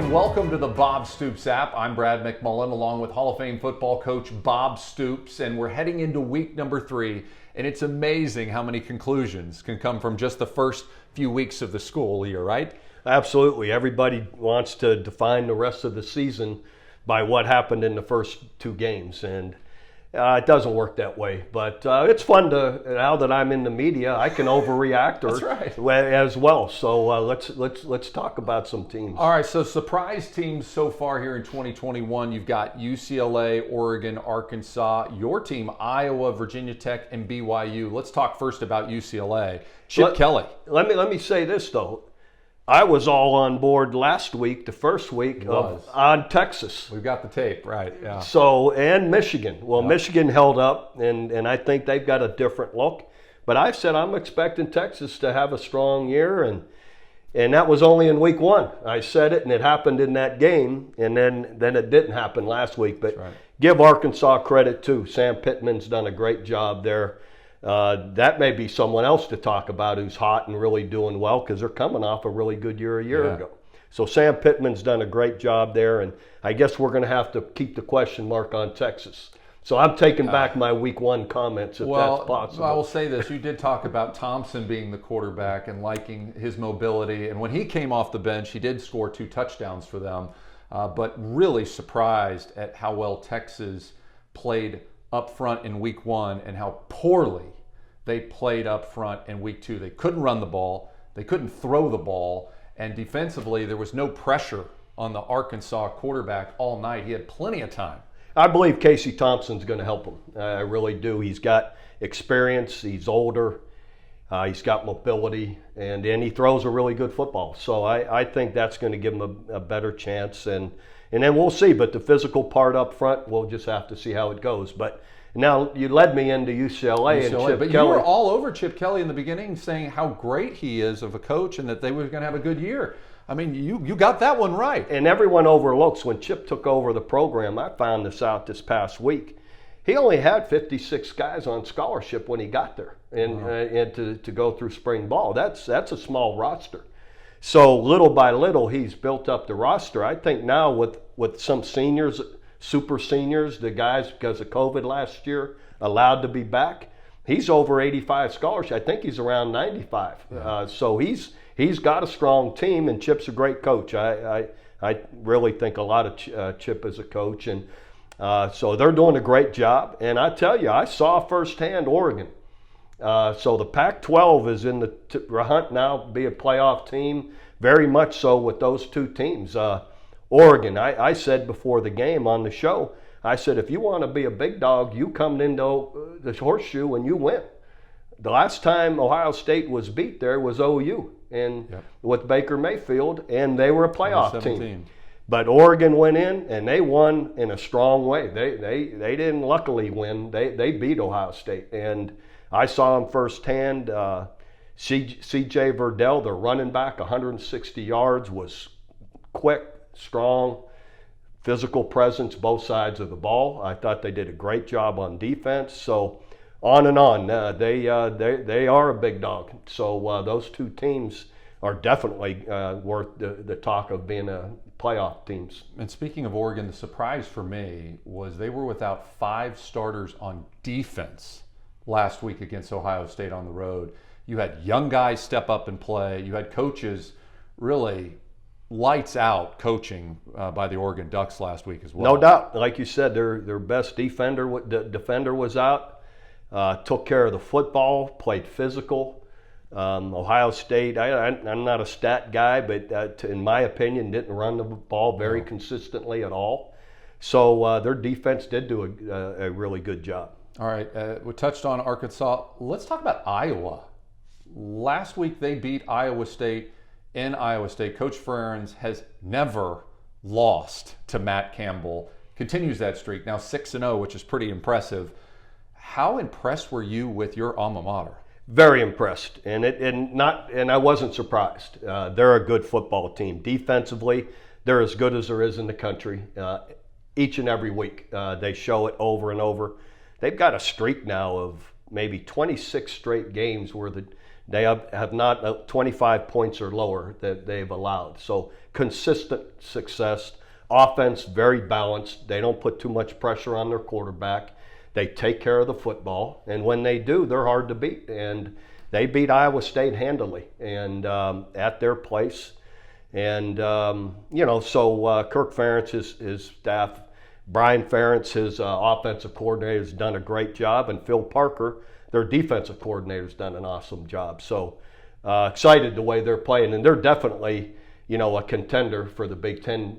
and welcome to the Bob Stoops app. I'm Brad McMullen along with Hall of Fame football coach Bob Stoops, and we're heading into week number 3, and it's amazing how many conclusions can come from just the first few weeks of the school year, right? Absolutely. Everybody wants to define the rest of the season by what happened in the first 2 games, and it doesn't work that way. But it's fun to, now that I'm in the media, I can overreact That's right. as well. So let's talk about some teams. All right, so surprise teams so far here in 2021. You've got UCLA, Oregon, Arkansas, your team, Iowa, Virginia Tech, and BYU. Let's talk first about UCLA. Chip Kelly. Let me say this, though. I was all on board last week, the first week, on Texas. We've got the tape, right? Yeah. So, and Michigan. Well, yep. Michigan held up, and I think they've got a different look. But I said I'm expecting Texas to have a strong year, and that was only in week 1. I said it, and it happened in that game, and then it didn't happen last week. But right. Give Arkansas credit, too. Sam Pittman's done a great job there. That may be someone else to talk about who's hot and really doing well, because they're coming off a really good year a year ago. So Sam Pittman's done a great job there, and I guess we're going to have to keep the question mark on Texas. So I'm taking back my week 1 comments if that's possible. I will say this. You did talk about Thompson being the quarterback and liking his mobility, and when he came off the bench, he did score 2 touchdowns for them, but really surprised at how well Texas played up front in week 1 and how poorly they played up front in week 2. They couldn't run the ball, they couldn't throw the ball, and defensively there was no pressure on the Arkansas quarterback all night. He had plenty of time. I believe Casey Thompson's going to help him. I really do. He's got experience, he's older, he's got mobility, and he throws a really good football. So I think that's going to give him a better chance, and then we'll see. But the physical part up front, we'll just have to see how it goes. But now you led me into UCLA and Chip Kelly. But you were all over Chip Kelly in the beginning, saying how great he is of a coach and that they were going to have a good year. I mean, you got that one right. And everyone overlooks when Chip took over the program. I found this out this past week. He only had 56 guys on scholarship when he got there, and to go through spring ball. That's a small roster. So little by little, he's built up the roster. I think now with some seniors, super seniors, the guys, because of COVID last year, allowed to be back, he's over 85 scholarships. I think he's around 95. Yeah. So he's got a strong team, and Chip's a great coach. I really think a lot of Chip as a coach, and so they're doing a great job. And I tell you, I saw firsthand Oregon. So the Pac-12 is in the hunt now, be a playoff team, very much so with those 2 teams. Oregon, I said before the game on the show, I said, if you want to be a big dog, you come into the horseshoe and you win. The last time Ohio State was beat there was OU and with Baker Mayfield, and they were a playoff team. But Oregon went in and they won in a strong way. They didn't luckily win. They beat Ohio State, and I saw them firsthand. C.J. Verdell, their running back, 160 yards, was quick, strong, physical presence both sides of the ball. I thought they did a great job on defense. So on and on. They are a big dog. So those 2 teams are definitely worth the talk of being playoff teams. And speaking of Oregon, the surprise for me was they were without 5 starters on defense last week against Ohio State on the road. You had young guys step up and play. You had coaches really lights out coaching by the Oregon Ducks last week as well. No doubt. Like you said, their best defender was out, took care of the football, played physical. Ohio State, I'm not a stat guy, but in my opinion, didn't run the ball very consistently at all. So their defense did do a really good job. All right, we touched on Arkansas. Let's talk about Iowa. Last week they beat Iowa State in Iowa State. Coach Ferentz has never lost to Matt Campbell. Continues that streak, now 6-0, which is pretty impressive. How impressed were you with your alma mater? Very impressed, and I wasn't surprised. They're a good football team. Defensively, they're as good as there is in the country. Each and every week, they show it over and over. They've got a streak now of maybe 26 straight games where they have not 25 points or lower that they've allowed. So consistent success. Offense very balanced. They don't put too much pressure on their quarterback. They take care of the football, and when they do, they're hard to beat. And they beat Iowa State handily, and at their place. And so Kirk Ferentz, his staff, Brian Ferentz, his offensive coordinator, has done a great job, and Phil Parker, their defensive coordinator, has done an awesome job. So excited the way they're playing, and they're definitely a contender for the Big Ten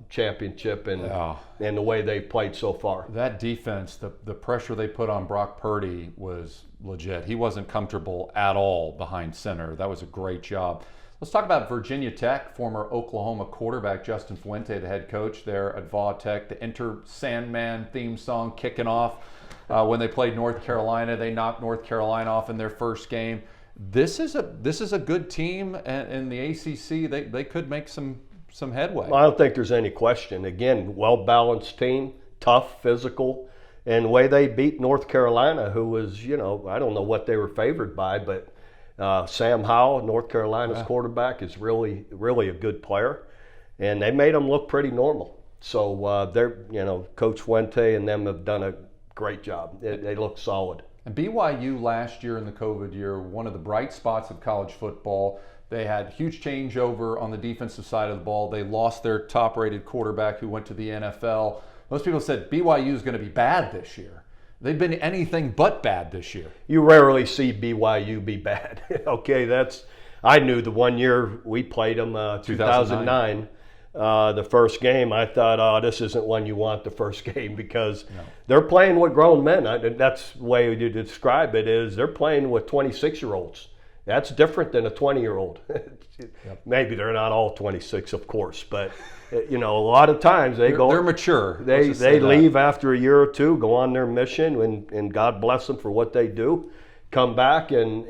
championship, and the way they've played so far. That defense, the pressure they put on Brock Purdy was legit. He wasn't comfortable at all behind center. That was a great job. Let's talk about Virginia Tech. Former Oklahoma quarterback Justin Fuente, the head coach there at Va Tech. The Enter Sandman theme song kicking off when they played North Carolina. They knocked North Carolina off in their first game. This is a good team in the ACC. They could make some headway. Well, I don't think there's any question. Again, well-balanced team, tough, physical, and the way they beat North Carolina, who was, I don't know what they were favored by, but Sam Howell, North Carolina's quarterback, is really, really a good player, and they made them look pretty normal. So they're, Coach Fuente and them have done a great job. They look solid. And BYU last year in the COVID year, one of the bright spots of college football. They had huge changeover on the defensive side of the ball. They lost their top-rated quarterback who went to the NFL. Most people said BYU is going to be bad this year. They've been anything but bad this year. You rarely see BYU be bad. Okay, I knew the one year we played them, 2009. The first game, I thought, this isn't one you want the first game, because they're playing with grown men. That's the way you describe it, is they're playing with 26-year-olds. That's different than a 20-year-old. Maybe they're not all 26, of course, but a lot of times they're mature. They leave after a year or two, go on their mission, and God bless them for what they do. Come back and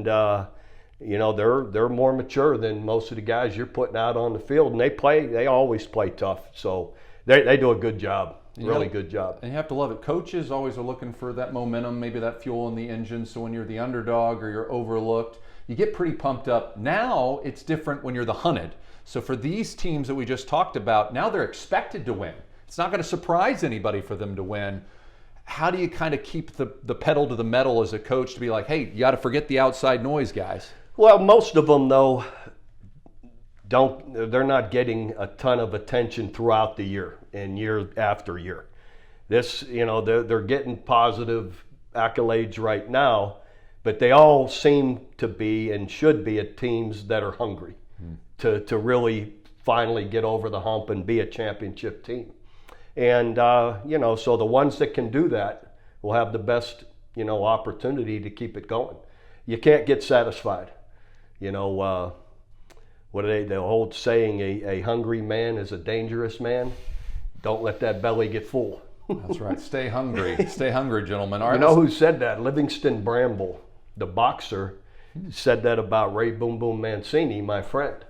they're more mature than most of the guys you're putting out on the field, and they always play tough. So they do a good job, good job. And you have to love it. Coaches always are looking for that momentum, maybe that fuel in the engine. So when you're the underdog or you're overlooked, you get pretty pumped up. Now it's different when you're the hunted. So for these teams that we just talked about, now they're expected to win. It's not going to surprise anybody for them to win. How do you kind of keep the pedal to the metal as a coach to be like, hey, you got to forget the outside noise, guys? Well, most of them, though, they're not getting a ton of attention throughout the year and year after year. They're getting positive accolades right now, but they all seem to be and should be at teams that are hungry to really finally get over the hump and be a championship team. And, so the ones that can do that will have the best, opportunity to keep it going. You can't get satisfied. What are the old saying, a hungry man is a dangerous man. Don't let that belly get full. That's right. Stay hungry. Stay hungry, gentlemen. All right, who said that? Livingston Bramble, the boxer, said that about Ray Boom Boom Mancini, my friend.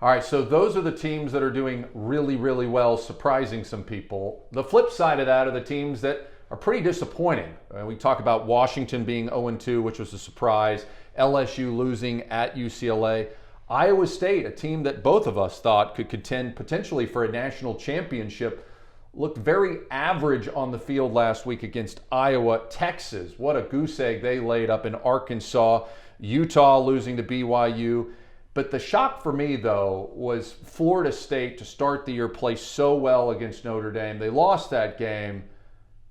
All right, so those are the teams that are doing really, really well, surprising some people. The flip side of that are the teams that are pretty disappointing. We talk about Washington being 0-2, which was a surprise. LSU losing at UCLA. Iowa State, a team that both of us thought could contend potentially for a national championship, looked very average on the field last week against Iowa. Texas, what a goose egg they laid up in Arkansas. Utah losing to BYU. But the shock for me, though, was Florida State to start the year play so well against Notre Dame. They lost that game,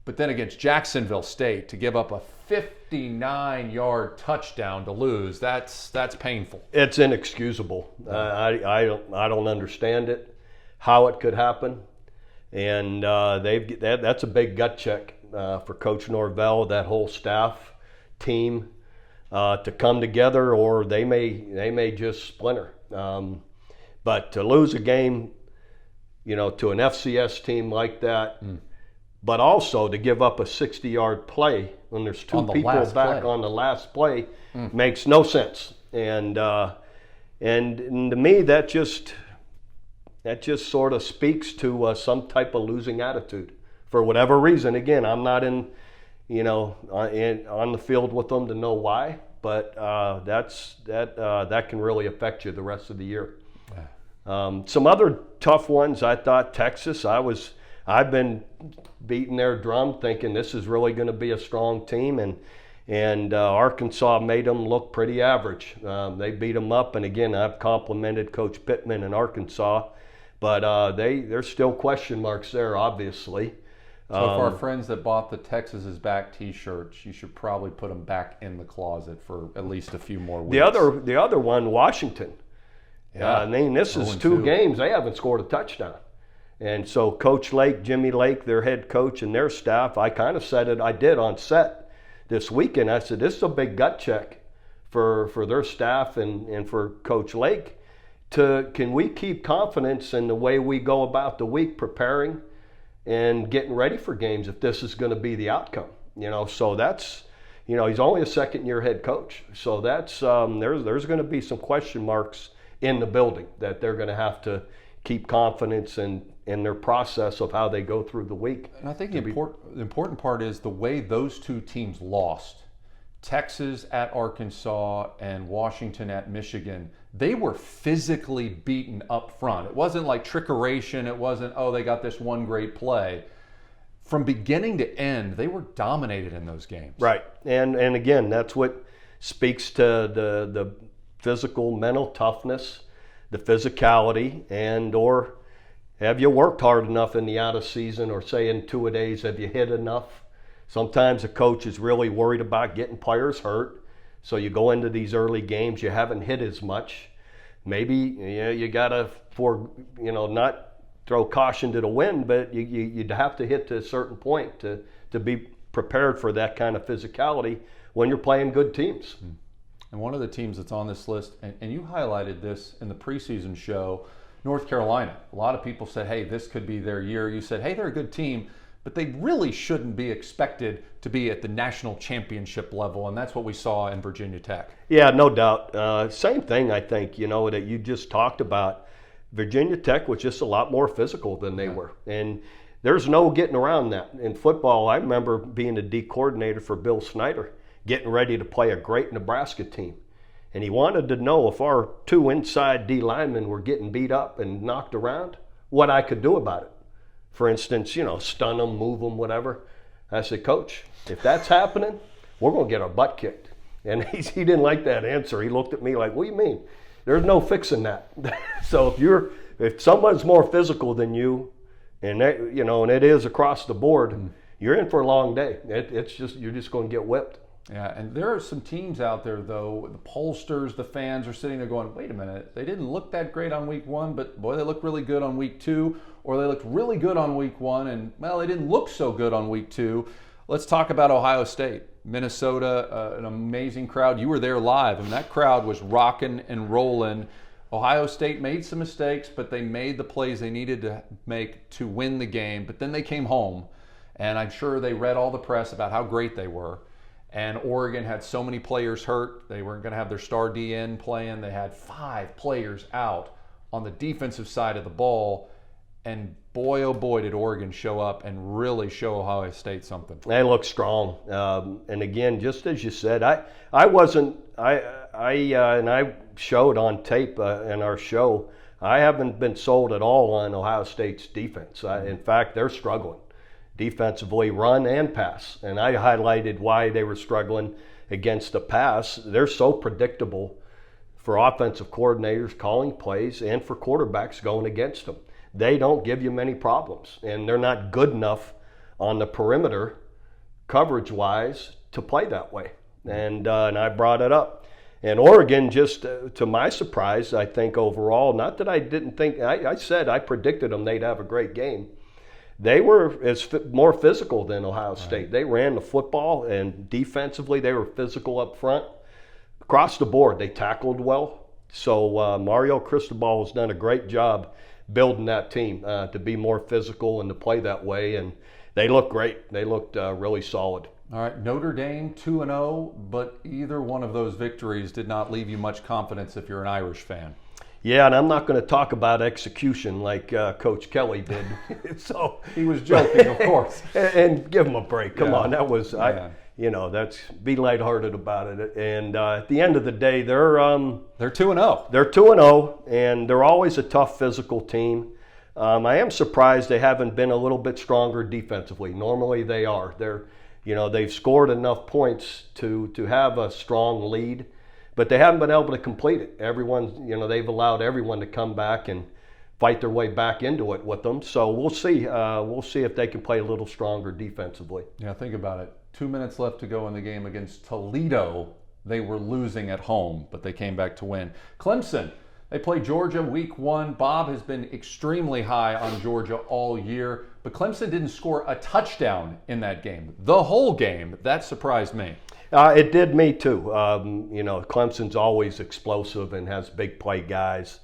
but then against Jacksonville State to give up a 59-yard touchdown to lose, that's painful. It's inexcusable. I don't understand it, how it could happen. And that's a big gut check for Coach Norvell, that whole staff, team, to come together, or they may just splinter. But to lose a game, to an FCS team like that, but also to give up a 60-yard play when there's two people back on the last play makes no sense. And to me, that just sort of speaks to some type of losing attitude for whatever reason. Again, I'm not in on the field with them to know why. But that can really affect you the rest of the year. Some other tough ones, I thought Texas. I've been beating their drum, thinking this is really going to be a strong team, and Arkansas made them look pretty average. They beat them up, and again, I've complimented Coach Pittman in Arkansas, but there's still question marks there, obviously. So for our friends that bought the Texas is back T-shirts, you should probably put them back in the closet for at least a few more weeks. The other one, Washington. Yeah, I mean, this is 2 games. They haven't scored a touchdown. And so Coach Lake, Jimmy Lake, their head coach, and their staff, I kind of said it, I did on set this weekend. I said, this is a big gut check for their staff and for Coach Lake. Can we keep confidence in the way we go about the week preparing and getting ready for games if this is going to be the outcome? So that's, he's only a second-year head coach. So that's, there's going to be some question marks in the building that they're going to have to keep confidence in their process of how they go through the week. And I think the important part is the way those 2 teams lost. Texas at Arkansas and Washington at Michigan, they were physically beaten up front. It wasn't like trickeration. It wasn't, they got this one great play. From beginning to end, they were dominated in those games. Right. And again, that's what speaks to the physical, mental toughness, the physicality, and or have you worked hard enough in the out of season, or say in 2-a-days, have you hit enough? Sometimes a coach is really worried about getting players hurt, so you go into these early games, you haven't hit as much. Maybe you got to, not throw caution to the wind, but you'd have to hit to a certain point to be prepared for that kind of physicality when you're playing good teams. And one of the teams that's on this list, and you highlighted this in the preseason show, North Carolina. A lot of people said, hey, this could be their year. You said, hey, they're a good team, but they really shouldn't be expected to be at the national championship level, and that's what we saw in Virginia Tech. Yeah, no doubt. Same thing, I think, that you just talked about. Virginia Tech was just a lot more physical than they were, and there's no getting around that. In football, I remember being a D coordinator for Bill Snyder, getting ready to play a great Nebraska team. And he wanted to know if our 2 inside D linemen were getting beat up and knocked around, what I could do about it. For instance, stun them, move them, whatever. I said, Coach, if that's happening, we're going to get our butt kicked. And he didn't like that answer. He looked at me like, what do you mean? There's no fixing that. So if someone's more physical than you, and and it is across the board, you're in for a long day. You're just going to get whipped. Yeah, and there are some teams out there, though, the pollsters, the fans are sitting there going, wait a minute, they didn't look that great on week 1, but boy, they looked really good on week 2, or they looked really good on week 1, and, well, they didn't look so good on week 2. Let's talk about Ohio State. Minnesota, an amazing crowd. You were there live, and that crowd was rocking and rolling. Ohio State made some mistakes, but they made the plays they needed to make to win the game, but then they came home, and I'm sure they read all the press about how great they were. And Oregon had so many players hurt. They weren't going to have their star DN playing. They had 5 players out on the defensive side of the ball. And boy, oh boy, did Oregon show up and really show Ohio State something. They look strong. And again, just as you said, I showed on tape in our show, I haven't been sold at all on Ohio State's defense. In fact, they're struggling defensively, run and pass. And I highlighted why they were struggling against the pass. They're so predictable for offensive coordinators calling plays and for quarterbacks going against them. They don't give you many problems, and they're not good enough on the perimeter coverage-wise to play that way. And I brought it up. And Oregon, just to my surprise, I think overall, not that I didn't think, I said I predicted them they'd have a great game. They were more physical than Ohio State. Right. They ran the football, and defensively they were physical up front. Across the board, they tackled well. So Mario Cristobal has done a great job building that team to be more physical and to play that way. And they look great. They looked really solid. All right, Notre Dame 2-0, but either one of those victories did not leave you much confidence if you're an Irish fan. Yeah, and I'm not going to talk about execution like Coach Kelly did. So He was joking, of course. and give him a break. Come Yeah. on, that was Yeah. that's be lighthearted about it. And at the end of the day, they're 2-0. they're 2-0, and they're always a tough physical team. I am surprised they haven't been a little bit stronger defensively. Normally they are. They've scored enough points to have a strong lead, but they haven't been able to complete it. They've allowed everyone to come back and fight their way back into it with them. So we'll see. We'll see if they can play a little stronger defensively. Yeah, think about it. 2 minutes left to go in the game against Toledo. They were losing at home, but they came back to win. Clemson, they play Georgia week 1. Bob has been extremely high on Georgia all year, but Clemson didn't score a touchdown in that game. The whole game. That surprised me. It did me too. Clemson's always explosive and has big play guys.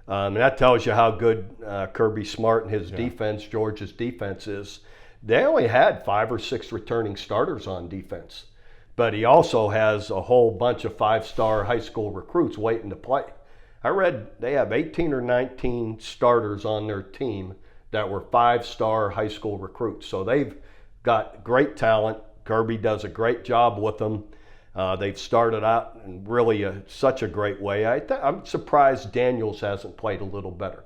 And that tells you how good Kirby Smart and his defense, Georgia's defense is. They only had 5 or 6 returning starters on defense, but he also has a whole bunch of 5-star high school recruits waiting to play. I read they have 18 or 19 starters on their team that were 5-star high school recruits. So they've got great talent. Kirby does a great job with them. They've started out in really such a great way. I'm surprised Daniels hasn't played a little better.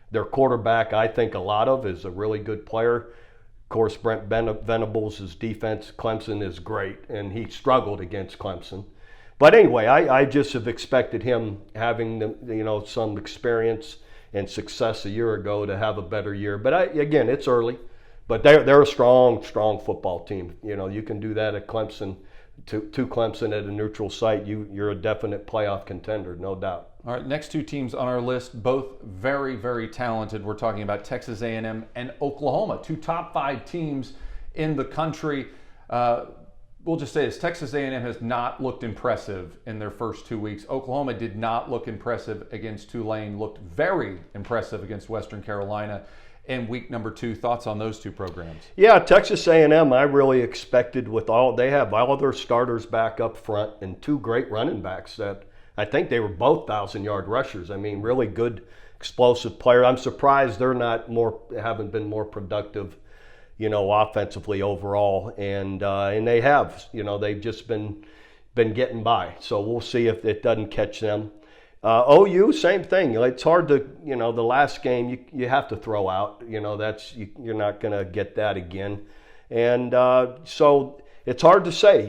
Their quarterback, I think a lot of, is a really good player. Of course, Brent Venables' defense, Clemson, is great, and he struggled against Clemson. But anyway, I just have expected him having some experience and success a year ago to have a better year. But again, it's early. But they're a strong football team. You can do that at Clemson, to Clemson at a neutral site. You're a definite playoff contender, no doubt. All right, next 2 teams on our list, both very, very talented. We're talking about Texas A&M and Oklahoma, 2 top 5 teams in the country. We'll just say this: Texas A&M has not looked impressive in their first 2 weeks. Oklahoma did not look impressive against Tulane, looked very impressive against Western Carolina in week number 2. Thoughts on those 2 programs? Yeah, Texas A&M, I really expected they have all their starters back up front and 2 great running backs that I think they were both 1,000-yard rushers. I mean, really good, explosive player. I'm surprised they're haven't been more productive, offensively overall. And they have, they've just been getting by. So we'll see if it doesn't catch them. OU, same thing. It's hard to, the last game you have to throw out. You're not going to get that again. And so it's hard to say.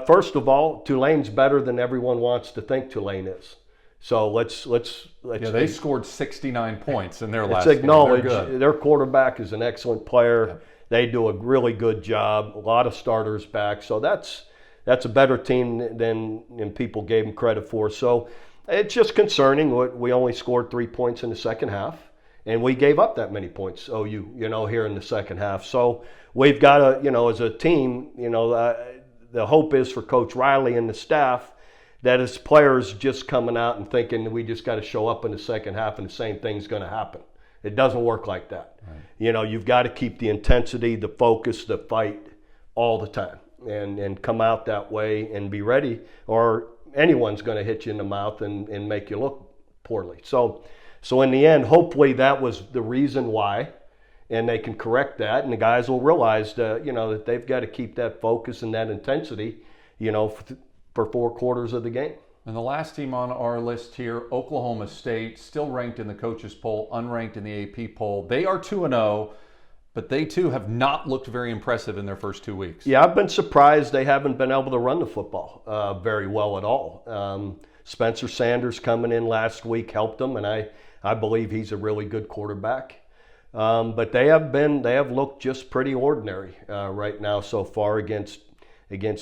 First of all, Tulane's better than everyone wants to think Tulane is. So let's. Yeah, they scored 69 points in their last game. Let's acknowledge their quarterback is an excellent player. Yeah. They do a really good job. A lot of starters back. So that's a better team than people gave them credit for. So it's just concerning. We only scored 3 points in the second half, and we gave up that many points, OU, here in the second half. So we've got to, as a team, the hope is for Coach Riley and the staff that his players just coming out and thinking we just got to show up in the second half and the same thing's going to happen. It doesn't work like that. Right. You've got to keep the intensity, the focus, the fight all the time and come out that way and be ready, or anyone's going to hit you in the mouth and make you look poorly. So in the end, hopefully that was the reason why, and they can correct that, and the guys will realize that they've got to keep that focus and that intensity, for 4 quarters of the game. And the last team on our list here, Oklahoma State, still ranked in the coaches poll, unranked in the AP poll. They are 2-0, but they too have not looked very impressive in their first 2 weeks. Yeah, I've been surprised they haven't been able to run the football very well at all. Spencer Sanders coming in last week helped them, and I believe he's a really good quarterback. But they have looked just pretty ordinary right now so far against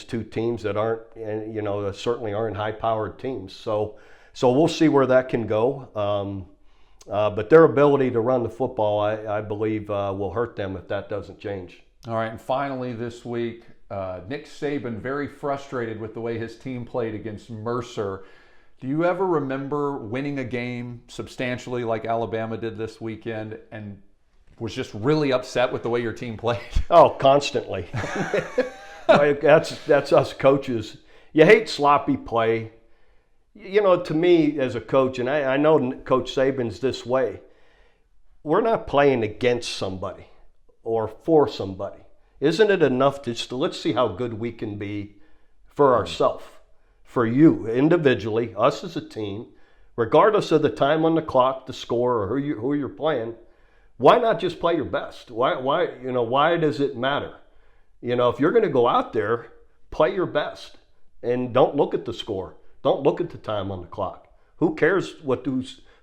2 teams that aren't, certainly aren't high-powered teams. So we'll see where that can go. But their ability to run the football, I believe, will hurt them if that doesn't change. All right, and finally this week, Nick Saban very frustrated with the way his team played against Mercer. Do you ever remember winning a game substantially like Alabama did this weekend and was just really upset with the way your team played? Oh, constantly. That's us coaches. You hate sloppy play. You know, to me as a coach, and I know Coach Saban's this way, we're not playing against somebody or for somebody. Isn't it enough just to let's see how good we can be for ourselves, for you individually, us as a team, regardless of the time on the clock, the score, or who you're playing. Why not just play your best? Why does it matter? You know, if you're going to go out there, play your best and don't look at the score. Don't look at the time on the clock. Who cares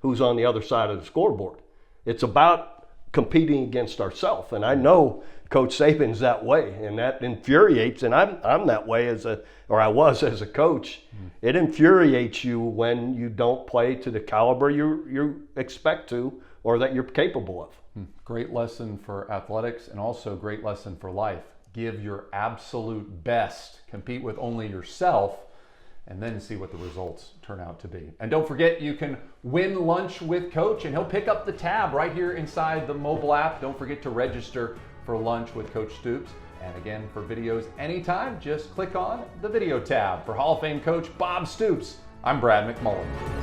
who's on the other side of the scoreboard? It's about competing against ourselves. And I know Coach Saban's that way, and that infuriates. And I'm that way I was as a coach. It infuriates you when you don't play to the caliber you expect to or that you're capable of. Great lesson for athletics, and also great lesson for life. Give your absolute best. Compete with only yourself, and then see what the results turn out to be. And don't forget, you can win lunch with Coach, and he'll pick up the tab right here inside the mobile app. Don't forget to register for lunch with Coach Stoops. And again, for videos anytime, just click on the video tab. For Hall of Fame coach Bob Stoops, I'm Brad McMullen.